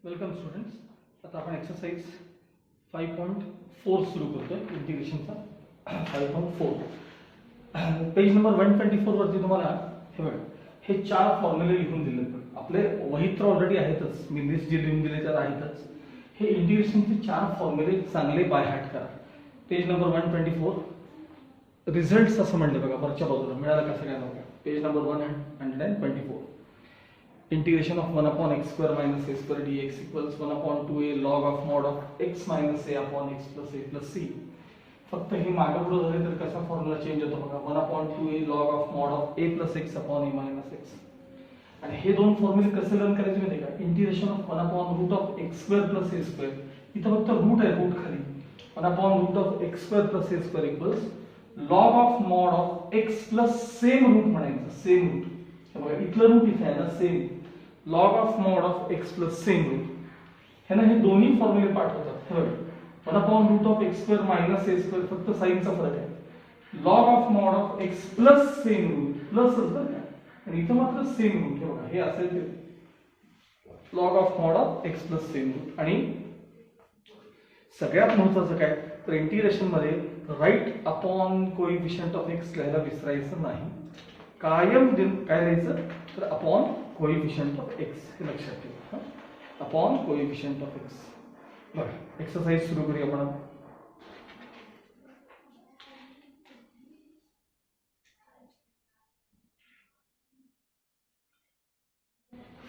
Welcome students. आता आपण exercise 5.4 सुरू करतोय इंटिग्रेशनचा 5.4 पेज नंबर 124 वरती तुम्हाला हे बघा हे चार फॉर्म्युले लिहून दिले आहेत. आपले वहीत तर ऑलरेडी आहेतच, मी लिस्ट जे लिहून दिले त्यात आहेतच. हे इंटिग्रेशनचे चार फॉर्म्युले चांगले बाय हार्ट करा. पेज नंबर 124 रिझल्ट्स असं म्हणले बघा वरच्या बाजूला मिळालं का सगळ्यांना बघा. Page number 124 integration of 1 upon x square minus a square dx equals 1 upon 2a log of mod of x minus a upon x plus a plus c. फक्त हे मागे पुढे झाले तर कसा फॉर्म्युला चेंज होतो बघा. 1 upon 2a log of mod of a plus x upon a minus x. आणि हे दोन फॉर्म्युले कसे लर्न करायचे माहिती का. Integration of 1 upon root of x square plus a square, इथं फक्त रूट आहे, रूट खाली 1 upon root of x square plus a square equals log of mod of x plus same root म्हणायचं. सेम रूट हे बघा, इथलं route इथे आहे ना, same log of mod of x plus same root. है ना, हे दोन्ही फॉर्म्युले पाठ होतात. हे बघा 1 upon root of x square minus a square फक्त साइनचा फरक आहे. log of mod of x plus same root plus बरं का, आणि इथं मात्र सेम रूट. हे बघा हे असेल ते log of mod of x plus same root. आणि सगळ्यात महत्त्वाचं काय तर इंटिग्रेशन मध्ये right upon coefficient of x लिहायला विसरायचं नाही. कायम काय लिहायचं तर अपॉन कोएफिशियंट ऑफ x, हे लक्षात ठेवा. Upon coefficient of x. बरं एक्सरसाइज सुरू करूया आपण.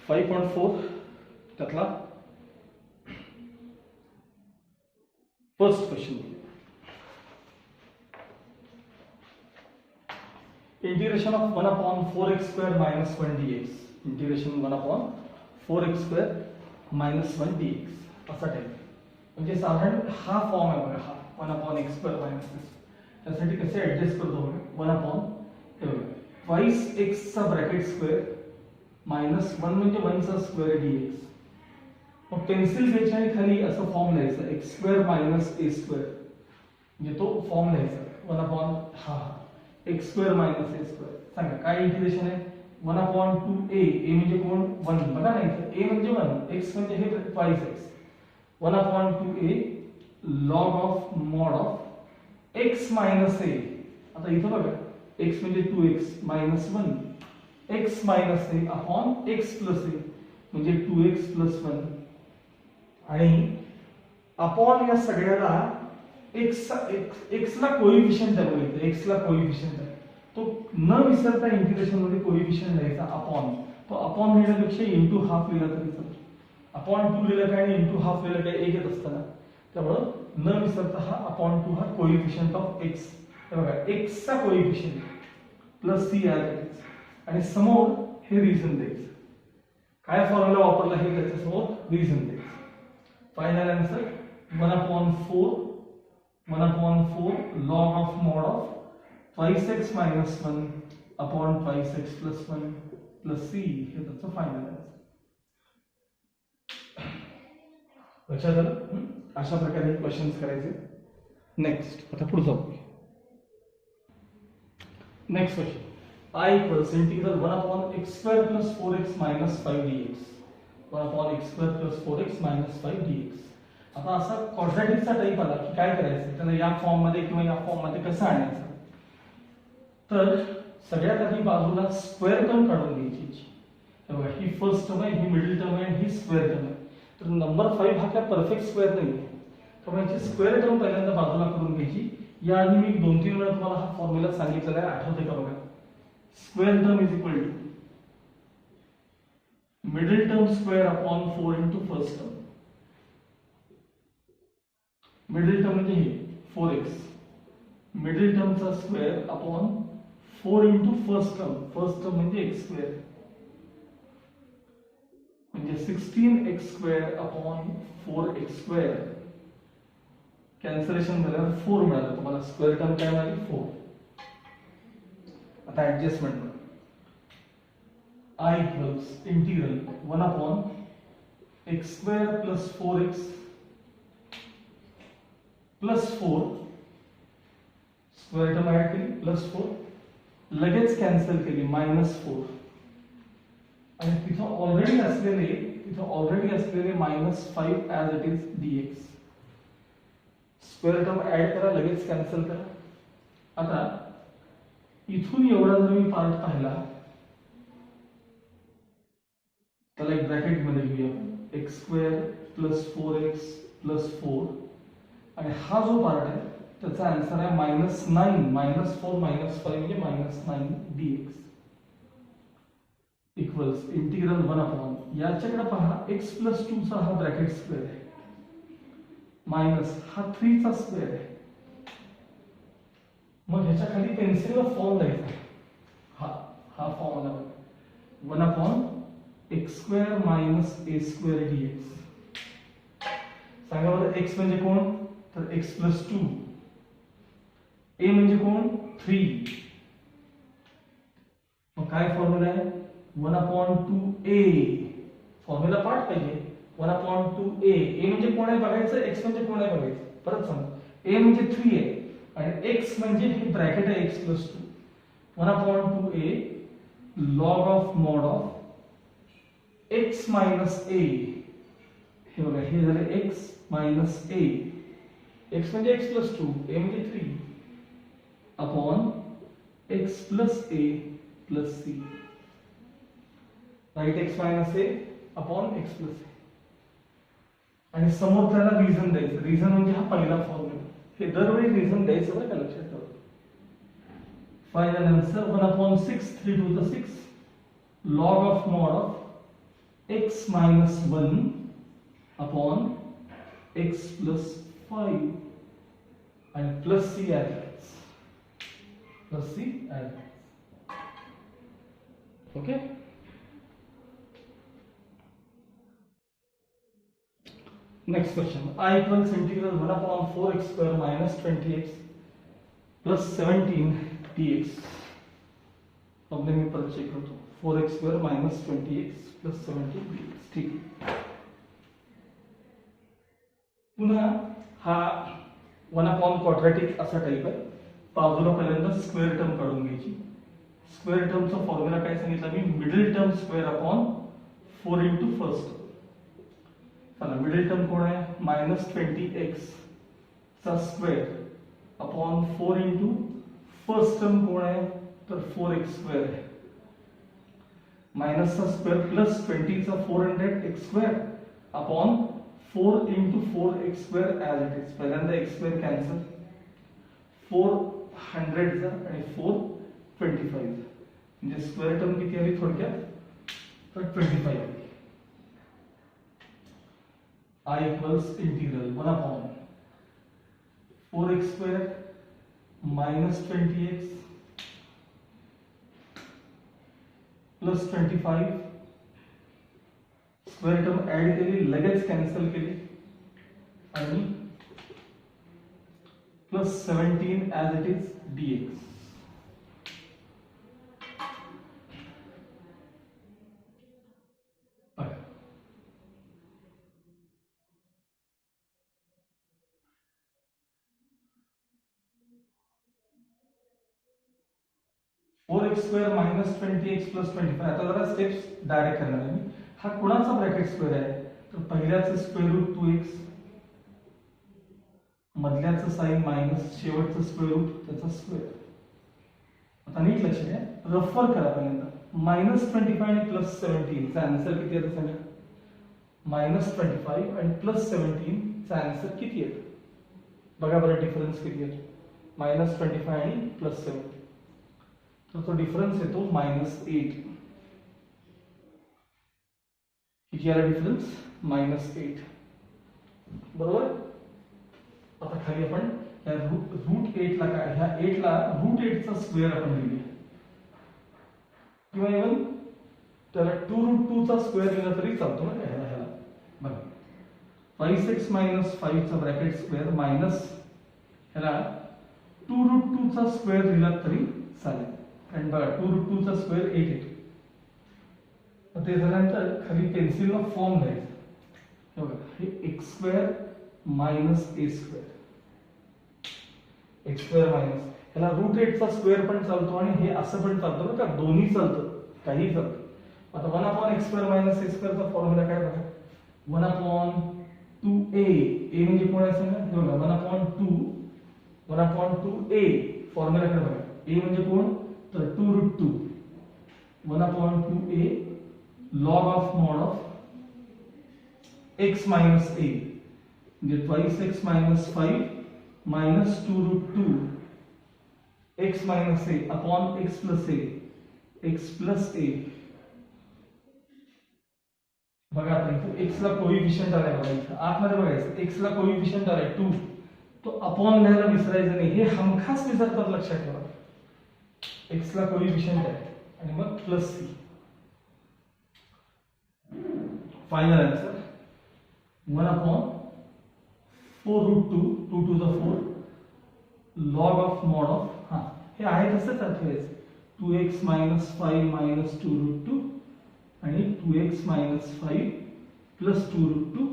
5.4 त्यातला first question. Integration of 1 upon 4x square minus 1 dx. Integration 1 upon 4x square minus 1 dx असा टाइप. म्हणजे साधारण हा फॉर्म आहे बघा, हा 1 upon x square minus x. त्यासाठी कसे ऍडजस्ट करतो बघा. 1 upon ट्वाइस x चा ब्रॅकेट स्क्वेअर मायनस 1 म्हणजे 1 चा स्क्वेअर dx. मग पेन्सिल घ्यायची आणि खाली असं फॉर्म लिहायचा x square minus a square, म्हणजे तो फॉर्म लिहायचा 1 upon हा x square minus a square. सांगा काय इंटिग्रेशन आहे. 1 upon 2a, a म्हणजे कोण 1 बघा ना, इथे a म्हणजे 1, x म्हणजे हे twice x. 1 upon 2a log of mod of x minus a. आता इथं बघा x म्हणजे 2x minus 1, x minus a upon x plus a म्हणजे 2x plus 1. आणि अपॉन या सगळ्याला x ला कोएफिशियंट आहे, x ला कोएफिशियंट आहे, तो न विसरता इंटिग्रेशन मध्ये कोएफिशियंट लिहायचा अपॉन. तो अपॉन लिहिण्यापेक्षा इंटू हाफ लिहिला तरी चालेल. अपॉन 2 लिहिलं काय आणि इंटू हाफ लिहिलं काय एक येत असताना, त्यामुळं न विसरता हा अपॉन 2 हा कोएफिशियंट ऑफ x. हे बघा x चा कोएफिशियंट प्लस c ऍड करायचं आणि समोर हे रिझन द्यायचं. काय फॉर्म्युला वापरला हे त्याच्या समोर रिझन द्यायचं. Final answer 1 upon 4 log of mod of twice x minus 1 upon twice x plus 1 plus c, हे त्याचं फायनल आन्सर. लक्षात आलं. अशा प्रकारे क्वेश्चन्स करायचे. नेक्स्ट आता पुढे जाऊ. Next question. I equals integral 1 upon x square plus 4x minus 5 dx. 1 upon x square plus 4x minus 5 dx. आता असा क्वाड्रॅटिकचा टाइप आला की काय करायचं, त्याला या फॉर्म मध्ये किंवा या फॉर्म मध्ये कसं आणायचं. तर सगळ्यात आधी बाजूला स्क्वेअर टर्म काढून घ्यायची. हे बघा ही फर्स्ट टर्म आहे, ही मिडल टर्म आहे आणि ही स्क्वेअर टर्म आहे. तर नंबर 5 हा काय परफेक्ट स्क्वेअर नाही आहे, त्यामुळे याची स्क्वेअर टर्म पहिल्यांदा बाजूला करून घ्यायची. याआधी मी 2-3 वेळा तुम्हाला हा फॉर्म्युला सांगितलेला आहे, आठवते का बघा. Square term is equal to middle term square upon 4 into first term. Middle term म्हणजे हे 4x, मिडल टर्मचा square upon 4 into first term. First term म्हणजे x स्क्वेअर म्हणजे 16x square upon 4x square. Cancellation झाल्यावर 4 मिळालं तुम्हाला. Square term काय मिळाली 4. आता adjustment I equals integral 1 upon x square plus 4x plus 4 square term add केली प्लस 4, लगेच कॅन्सल केली -4. आणि तिथं ऑलरेडी असलेले इथे ऑलरेडी असलेले -5 as it is dx. Square term add करा, लगेच कॅन्सल करा. आता इथून एवढा जर मी पार्ट पाहिला, त्याला एक ब्रॅकेट मध्ये घेऊया आपण. x² + 4x + 4 आणि हा जो पार्ट आहे त्याचा आन्सर आहे -9 -4 -5 म्हणजे -9 dx इक्वल्स इंटिग्रल 1 याच्याकडे पहा, x + 2 चा हा ब्रॅकेट स्क्वेअर आहे, मायनस हा 3 चा स्क्वेअर आहे. मग ह्याच्या खाली पेन्सिलला फॉर्म द्यायचा. हा फॉर्म आला बघा, 1/x² - a² dx. सांगा बरं, x म्हणजे कोण? तर x + 2. a म्हणजे कोण? 3. मग काय फॉर्म्युला आहे? 1/2a. फॉर्म्युला पाठ पाहिजे. 1/2a. a म्हणजे कोण आहे बघायचं, x म्हणजे कोण आहे बघायचं. परत सांग, a म्हणजे 3 आहे आणि x म्हणजे हे ब्रॅकेट आहे x + 2. 1/2a log of mod of x - a. हे बघा, हे झाले x - a. x म्हणजे x + 2, a म्हणजे 3 upon x + a + c. Right, x - a upon x + a. आणि समोर त्याला रिझन द्यायचं. रिझन म्हणजे हा पहिला फॉर्म्युला. हे दरवेळी रिझन द्यायचं बरं का, लक्षात ठेवा. Final answer 1/6 3 to the 6 log of mod of x - 1 upon x + 5 आणि plus c as okay. Next question, I equals integral 1/4x² - 20x plus 17 dx. अब मैं परत चेक करतो. 4x² - 20x plus 17 dx. ठीक आहे. पुन्हा हा 1/quadratic असा टाइप आहे. बाजूला पहिल्यांदा स्क्वेअर टर्म काढून घ्यायची. स्क्वेअर टर्मचा फॉर्म्युला काय सांगितला मी? Middle term square upon 4 × first term. चला, मिडल टर्म कोण आहे? -20x चा स्क्वेअर अपॉन 4 × फर्स्ट टर्म कोण आहे? तर 4x² आहे. मायनस चा स्क्वेअर प्लस 20 चा 400x² upon 4 × 4x² as it is. पहिल्यांदा x² कॅन्सल, 400 चा आणि 425 म्हणजे स्क्वेअर टर्म किती आली थोडक्यात? तर 25 आली. I equals integral 1/4x² - 20x plus 25. Square term add केली, लगेच कॅन्सल केली आणि plus 17 as it is dx. (4x² - 20x plus 25). आता जरा स्टेप्स डायरेक्ट करणार आहे मी. हा कुणाचा ब्रॅकेट स्क्वेअर आहे? तर पहिल्याचं स्क्वेअर रूट 2x, मधल्याचं साइन मायनस, शेवटचं स्क्वेअर रूट त्याचा स्क्वेअर. आता नीट लक्ष द्या, रफर करा. पहिल्यांदा -25 आणि +17 चा आन्सर किती येतो सांगा? -25 आणि +17 चा आन्सर किती येतो? बघा बरं डिफरन्स किती येतो. -25 आणि +17, तर तो डिफरन्स येतो -8. किती आला डिफरन्स? -8. बरोबर. आता खाली आपण रूट 8 ला काय, ह्या 8 ला रूट 8 चा स्क्वेअर आपण लिहूया, किंवा इव्हन त्याला 2√2 चा स्क्वेअर लिहिला तरी चालतो ना. ह्याला बघा, 5x - 5 चा ब्रॅकेट स्क्वेअर मायनस ह्याला 2√2 चा स्क्वेअर लिहिला तरी चालेल. आणि बघा 2√2 चा स्क्वेअर 8 येतो. ते झाल्यानंतर खाली पेन्सिलला फॉर्म द्यायचा. बघा, हे x² - a². x² मायनस ह्याला रूट 8 चा स्क्वेअर पण चालतो आणि हे असं पण चालतं बरं का, दोन्ही चालतं, काही चालतं. आता 1 अपॉन एक्स स्क्वेअर मायनस ए स्क्वेअरचा फॉर्म्युला काय बघा 1 अपॉन 2a ए म्हणजे कोण आहे सांगा बघा 1 अपॉन 2a फॉर्म्युला काय बघा a म्हणजे कोण तर 2√2 1 upon 2a log of mod of x minus a म्हणजे twice x minus 5 minus 2√2 x minus a upon x plus a बघा आता इथे x ला कोइफिशियंट आलाय बघा इथे आतमध्ये बघायचं x ला कोइफिशियंट आलाय 2 तो अपॉन घ्यायला विसरायचं नाही हे हमखास विसरतात लक्षात ठेवा x ला कोइफिशियंट आहे आणि मग plus c final answer 1 upon 4√2 2 to the 4 log of mod of हाँ हे आहे तसंच आठवायचं 2x minus 5 minus 2√2 आणि 2x minus 5 plus 2√2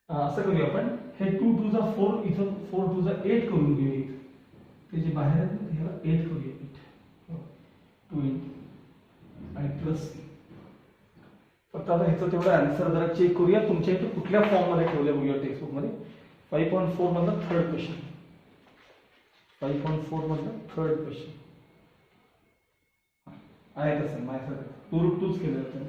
असं करूया आपण हे 2 to the 4 इथं 4 to the 8 करून घेऊया इथं ते जे बाहेर आहे ना ह्याला 8 करूया 2 आणि प्लस फक्त आता ह्याचं तेवढं आन्सर जरा चेक करूया तुमच्या इथे कुठल्या फॉर्म मध्ये ठेवले बघूया टेक्स्टबुक मध्ये 5.4 मधला थर्ड क्वेश्चन 5.4 मधला थर्ड क्वेश्चन आहे तसं माझ्यासाठी 2√2 केलं होतं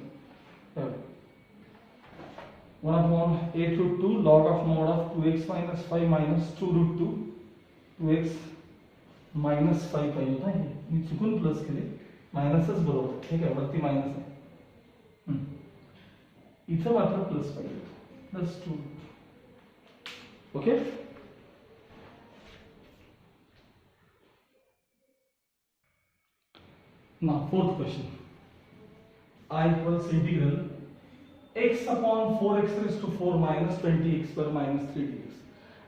1 upon 8√2 log of mod of 2x minus 5 minus 2√2 2x minus 5 पाहिजे होता हे मी चुकून प्लस केले मायनसच बरोबर ठीक आहे वरती मायनस आहे इथं मात्र प्लस पाहिजे plus 2 okay now fourth question I equals integral x upon 4x raised to 4 minus 20x square minus 3 dx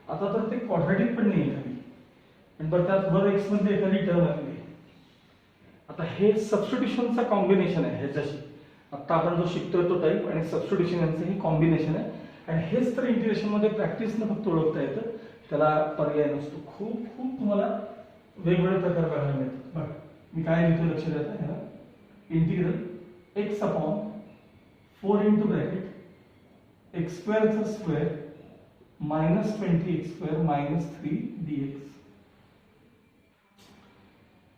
आता तर ते क्वाड्रॅटिक पण नाही खाली आणि बरं त्यात वर x मध्ये एखादी टर्म आहे आता हे सबस्टिट्यूशनचा कॉम्बिनेशन आहे ह्याच्याशी आता आपण जो शिकतोय तो टाइप आणि सबस्टिट्यूशन यांचं हे कॉम्बिनेशन आहे आणि हेच तर इंटिग्रेशन मध्ये प्रॅक्टिसनं फक्त ओळखता येतं त्याला पर्याय नसतो खूप खूप तुम्हाला वेगवेगळे प्रकार बघायला मिळतात बघा मी काय लिहितो लक्ष द्या ह्याला integral x upon 4 into bracket x square चा square minus 20x square minus 3 dx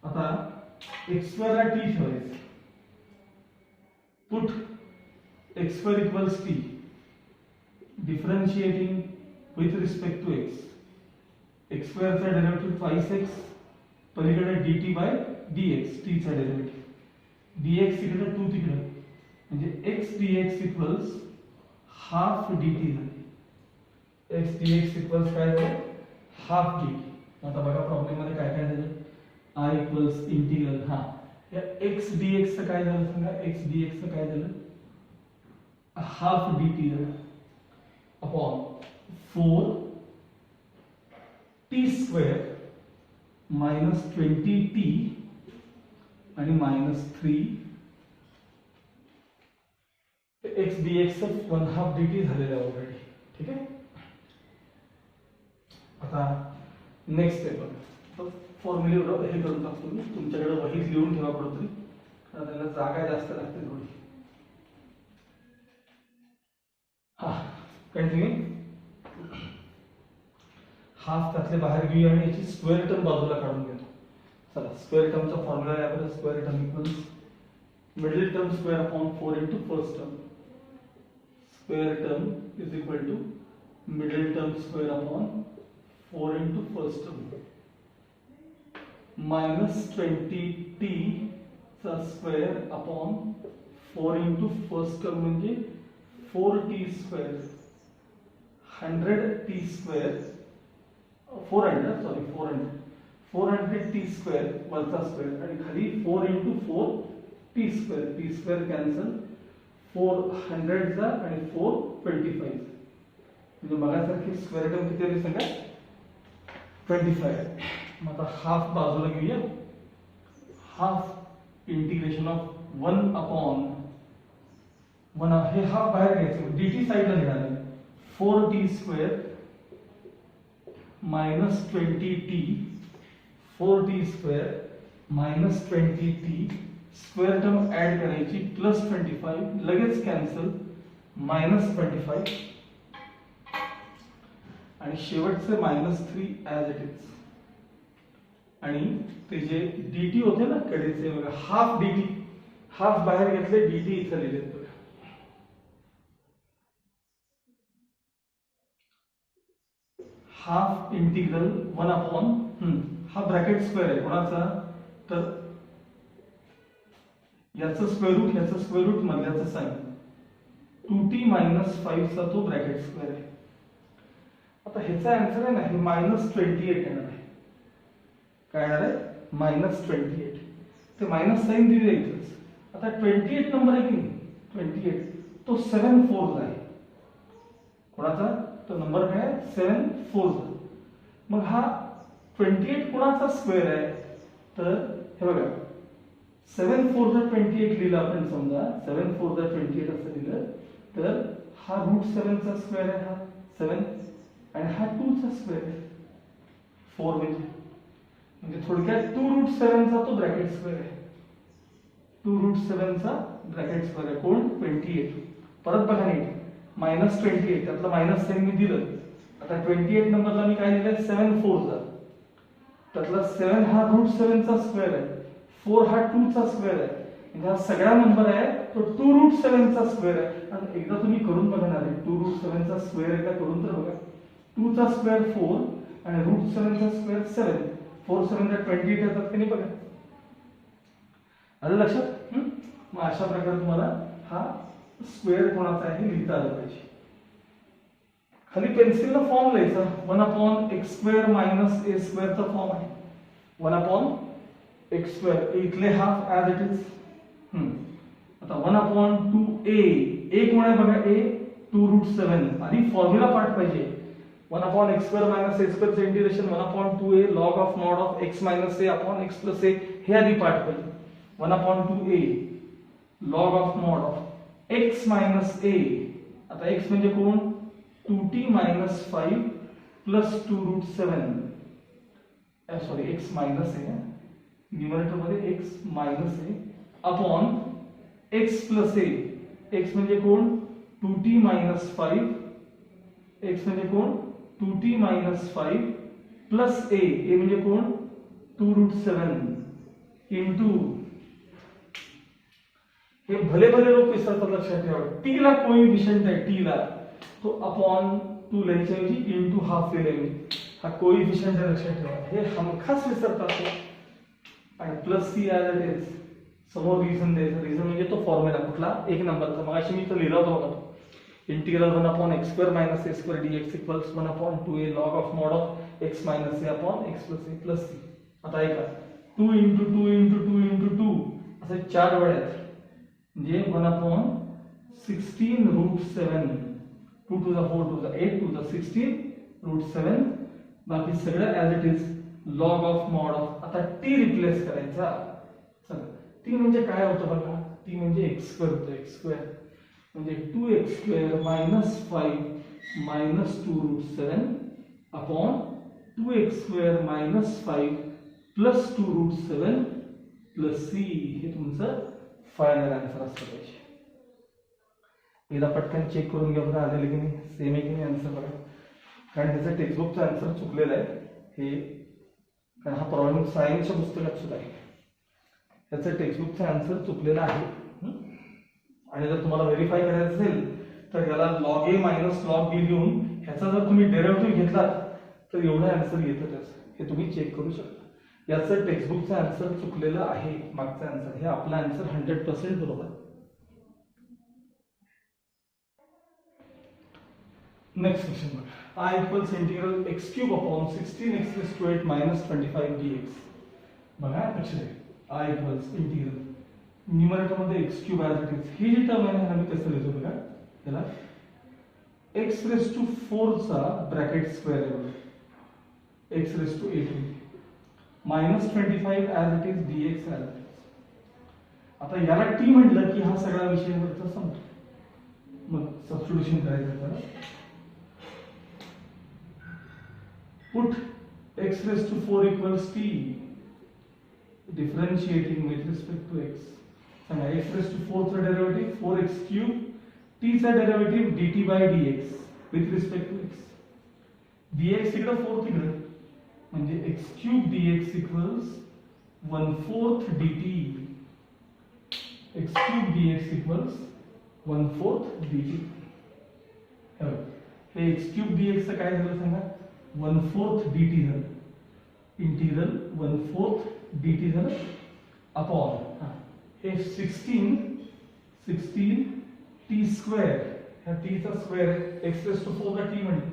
आता x square ला t ठेवायचं put x square equals t differentiating with respect to x x square चा डेरिव्हेटिव्ह twice x पलीकडे dt by dx t चा derivative dx इकडे 2 तिकडे म्हणजे x dx equals half dt झाले x dx equals काय झालं half dt आता बघा प्रॉब्लेम मध्ये काय काय झालं r equals इंटिग्रल हा या x dx चं काय झालं सांगा x dx चं काय झालं हाफ dt झालं upon 4 t square minus 20t आणि minus 3 x dx चं 1/2 dt झालेलं आहे ऑलरेडी ठीक आहे आता नेक्स्ट स्टेप बघा फॉर्म्युले हे करून टाकतो मी तुमच्याकडे वहीत लिहून ठेवा कुठेतरी कारण त्याला जागा जास्त लागते थोडी हा कंटिन्यू हाफ त्यातले बाहेर घेऊया आणि याची स्क्वेअर टर्म बाजूला काढून घेतो चला स्क्वेअर टर्मचा फॉर्म्युला आहे आपल्याला square term equals middle term square upon 4 into first term square term is equal to middle term square upon 4 into first term minus 20t चा square upon 4 into first term म्हणजे 4t square 100t square 400t square वरचा square आणि खाली 4 into 4 t square cancel 400 चा आणि 425 म्हणजे बघासारखी square term किती आली सांगा 25 मग आता हाफ बाजूला घेऊया हाफ इंटिग्रेशन ऑफ 1 अपॉन 1 हे हाफ बाहेर घ्यायचं dt साइडला घेणार आहे 4t square minus 20t 4t square minus 20t square term add करायची +25 लगेच कॅन्सल -25 आणि शेवटचे -3 ॲज इट इज आणि ते जे dt होते ना कडेचे बघा हाफ dt हाफ बाहेर घेतले dt इथं लिहिले बघा हाफ इंटिग्रल 1 अपॉन हा ब्रॅकेट स्क्वेअर आहे कोणाचा तर याचं स्क्वेअर रूट याचं स्क्वेअर रूट मधल्याचं साइन 2t - 5 चा तो ब्रॅकेट स्क्वेअर आहे आता ह्याचा आन्सर आहे ना हे -28 येणार आहे काय येणार आहे -28 ते मायनस साइन दिले इथेच आता 28 नंबर आहे की 28 तो 7 4 आहे कोणाचा तो नंबर काय 7 4 मग हा 28 कोणाचा स्क्वेअर आहे तर हे बघा 7 4 जर 28 लिहिलं आपण समजा 7 4 जर 28 असं लिहिलं तर हा √7 चा स्क्वेअर आहे हा 7 आणि हा 2 चा स्क्वेअर आहे 4 म्हणजे थोडक्यात 2√7 चा तो ब्रॅकेट स्क्वेअर आहे 2√7 चा ब्रॅकेट स्क्वेअर आहे कोण 28 परत बघा नीट -28 त्यातलं मायनस साइन मी दिलं आता 28 नंबरला मी काय लिहिलंय 7 4 चा त्यातला 7 हा √7 चा स्क्वेअर आहे 4 हा 2 चा स्क्वेअर आहे म्हणजे हा सगळा नंबर आहे तो 2√7 चा स्क्वेअर आहे आणि एकदा तुम्ही करून बघणार आहे 2√7 चा स्क्वेअर एकदा करून तर बघा 2 चा स्क्वेअर 4 आणि √7 चा स्क्वेअर 7 4 7 28 येतात की नाही बघा आलं लक्षात मग अशा प्रकारे तुम्हाला हा स्क्वेअर कोणाचा आहे लिहिता आलं पाहिजे खाली पेन्सिलला फॉर्म लिहायचा 1/x² - a² चा फॉर्म आहे 1/x², इथले हाफ ॲज इट इज आता 1/2a एक कोण आहे बघा a 2√7 आधी फॉर्म्युला पार्ट पाहिजे 1/x² - a² चे integration 1/2a log of mod of x - a upon x plus a हे आधी पार्ट पाहिजे 1/2a log of mod of x minus a आता x म्हणजे कोण 2t - 5 plus 2√7 sorry x minus a numerator मध्ये x minus a upon x plus a x म्हणजे कोण 2t - 5 x म्हणजे कोण 2t - 5 plus a म्हणजे कोण 2√7 इंटू हे भले भले लोक विसरतात लक्षात ठेवा t ला कोएफिशिएंट आहे t ला तो अपॉन 2 लिहायच्या ऐवजी इनटू हाफ लिहिले हा कोएफिशिएंट आहे लक्षात ठेवा हे हमखास विसरतात आणि plus c as it is समोर रिझन द्यायचं रिझन म्हणजे तो फॉर्म्युला कुठला एक नंबरचा मगाशी मी तो लिहिला होता बघा integral 1/x² - a² dx = 1/2a log of mod of x minus a upon x plus a plus c आता ऐका 2 * 2 * 2 * 2 असे 4 वेळा म्हणजे 1/16√7 2 to the 4 to the 8 to the 16√7 बाकी सगळं as it is log of mod of आता t replace करायचा चला t म्हणजे काय होतं बघा t म्हणजे x² होतं x² म्हणजे 2x² - 5 - 2√7 upon 2x² - 5 plus 2√7 plus c हे तुमचं फायनल आन्सर असलं पाहिजे एकदा पटकन चेक करून घ्या बघा आलेलं की नाही सेम आहे की नाही आन्सर बघा कारण त्याचं टेक्स्टबुकचं आन्सर चुकलेलं आहे हे कारण हा प्रॉब्लेम सायन्सच्या पुस्तकात सुद्धा आहे त्याचं टेक्स्टबुकचं आन्सर चुकलेलं आहे आणि जर तुम्हाला व्हेरीफाय करायचं असेल तर याला log a minus log b लिहून ह्याचा जर तुम्ही डेरिव्हेटिव्ह घेतलात तर एवढं आन्सर येतं त्याचं हे तुम्ही चेक करू शकता याचं टेक्स्टबुकचं आन्सर चुकलेलं आहे मागचं आन्सर हे आपलं आन्सर 100% बरोबर नेक्स्ट क्वेश्चन बघा I equals integral x³ upon 16x⁻² minus 25 dx बघा लक्ष द्या I equals integral न्यूमरेटर मध्ये x³ ॲज इट इज ही जी टर्म आहे आम्ही कसं लिहितो बघा त्याला x⁴ चा ब्रॅकेट स्क्वेअर आहे बघा x⁴ minus 25 as it is dx as it is आता याला t म्हटलं की हा सगळा विषय वरचा संपतो मग सबस्टिट्यूशन करायचं त्याला put x⁴ equals t differentiating with respect to x सांगा एक्स रेस टू 4 चा डेरिव्हेटिव्ह 4x क्यूब, t चा derivative dt by dx with respect to x. dx इकडे 4 तिकडे म्हणजे x cube dx equals 1/4 dt. x cube dx equals 1/4 dt. हे x cube dx चं काय झालं सांगा 1/4 dt झालं. इंटिग्रल 1/4 dt झालं अपॉन हे 16 t स्क्वेअर, ह्या t चा स्क्वेअर आहे x रेस टू 4 ला t म्हणजे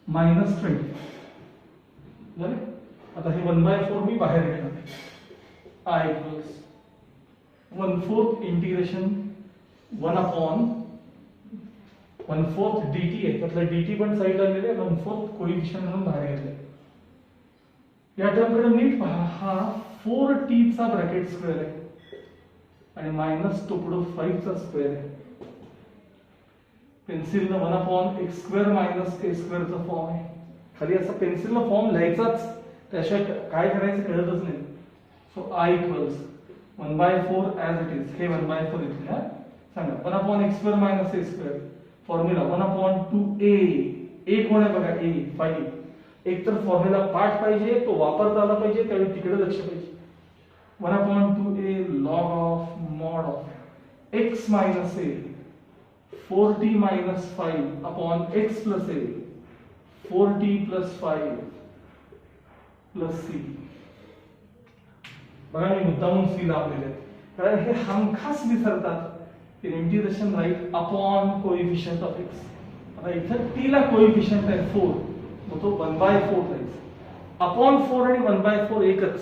-20 झाले. आता हे 1/4 मी बाहेर घेणार आहे. i equals 1/4 integration 1 upon 1/4 dt आहे, त्यातलं dt पण साईडला दिले 1/4 कोइफिशिएंट म्हणून बाहेर घेतले. या टर्मकडे नीट पहा, हा 4t चा ब्रॅकेट स्क्वेअर आहे आणि मायनस तो पुढे 5 चा स्क्वेअर आहे. पेन्सिलनं 1 upon x square minus a square चा फॉर्म आहे. खाली असा पेन्सिलनं फॉर्म लिहायचाच, त्याशिवाय काय करायचं कळतच नाही. So i equals 1/4 as it is, हे 1/4 इथे हा सांगा 1 upon x square minus a square formula 1 upon 2a. a कोण आहे बघा a 5. एक तर फॉर्म्युला पाठ पाहिजे, तो वापरता आला पाहिजे, त्यावेळी तिकडे लक्ष पाहिजे. 1 upon 2a log of mod of x minus a 4t minus 5 upon x plus a 4t plus 5 plus c. बघा मी मुद्दामून c लावलेले कारण हे हमखास विसरतात. Integration right upon coefficient of x. आता इथं t ला कोइफिशिएंट आहे 4, मग तो 1/4 जाईल. अपॉन 4 आणि 1/4 एकच.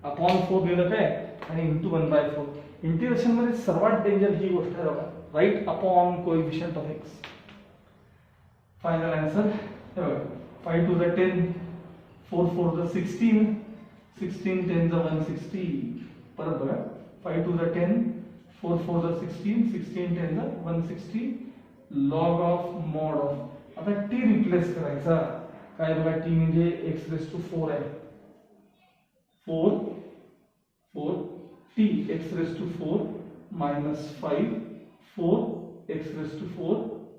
अपॉन 4 लिहिलं काय आणि इंटू 1/4. इंटिग्रेशन मध्ये सर्वात डेंजर ही गोष्ट आहे बघा, right upon coefficient of x. Final answer हे बघा 5 टू द 10, 4 4 द 16, 16 10 द 160. परत बघा 5 to the 10, 4 4 the 16, 16 10 the 160 log of mod of. आता t रिप्लेस करायचा काय बघा, t म्हणजे x रेस टू 4 आहे. 4 t x raise to 4 minus 5 4 x raise to 4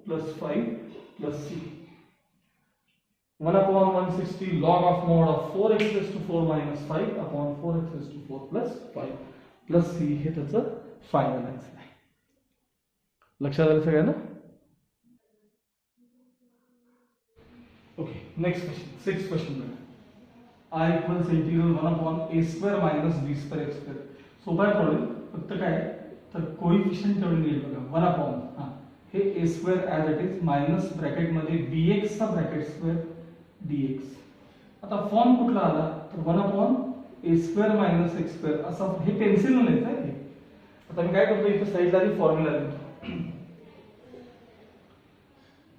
plus 5 plus c. 1 upon 160 log of mod of 4x raised to 4 minus 5 upon 4x raised to 4 plus 5 plus c हे त्याचं final answer आहे. लक्षात आलं सगळ्यांना? Okay, next question, 6th question बघा. I equals integral 1 upon a square minus b square x square. सोपा आहे problem, फक्त काय तर कोइफिशिएंट तेवढे येईल बघा 1 अपॉन हे a square as it is minus bracket मध्ये bx चा ब्रॅकेट स्क्वेअर dx. आता फॉर्म कुठला आला तर 1 upon a square minus x square असा हे पेन्सिल न लिहायचं आहे. आता मी काय करतो इथे साइडला ती फॉर्म्युला लिहितो.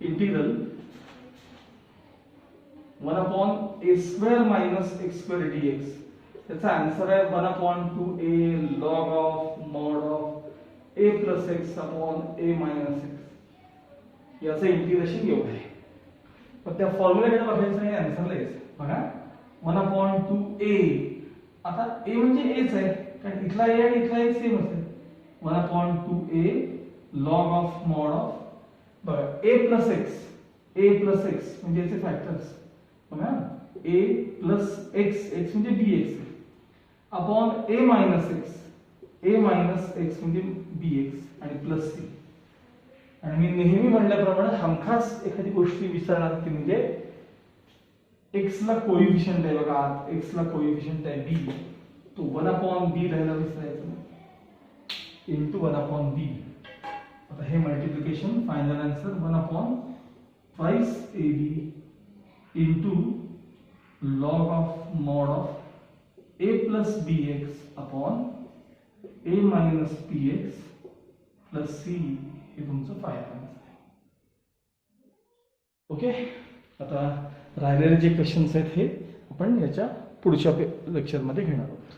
Integral 1 upon a square minus x square dx. त्याचा आन्सर आहे 1 upon 2a log of mod of a plus x upon a minus x. याचं इंटिग्रेशन एवढं आहे. पण त्या फॉर्म्युलाकडे बघायचं नाही, आन्सरला यायचं बघा 1 अपॉन 2a. आता a म्हणजे aच आहे कारण इथला a आणि इथला a सेम असेल. 1 upon 2a log of mod of बघा a प्लस x म्हणजे याचे फॅक्टर्स बघा a प्लस x म्हणजे bx upon a minus x म्हणजे bx आणि प्लस c. आणि मी नेहमी म्हणल्याप्रमाणे हमखास एखादी गोष्ट विसरणार ती म्हणजे x ला कोइफिशिएंट आहे बघा, x ला कोइफिशिएंट आहे b, तो 1 अपॉन b राहायला विसरायचं नाही इंटू 1 अपॉन b. आता हे multiplication final answer 1 upon twice ab into log of mod of a plus bx upon a minus px plus c हे तुमचं फायनल आन्सर आहे. ओके, आता राहिलेले जे क्वेश्चन्स आहेत हे आपण याच्या पुढच्या लेक्चरमध्ये घेणार आहोत.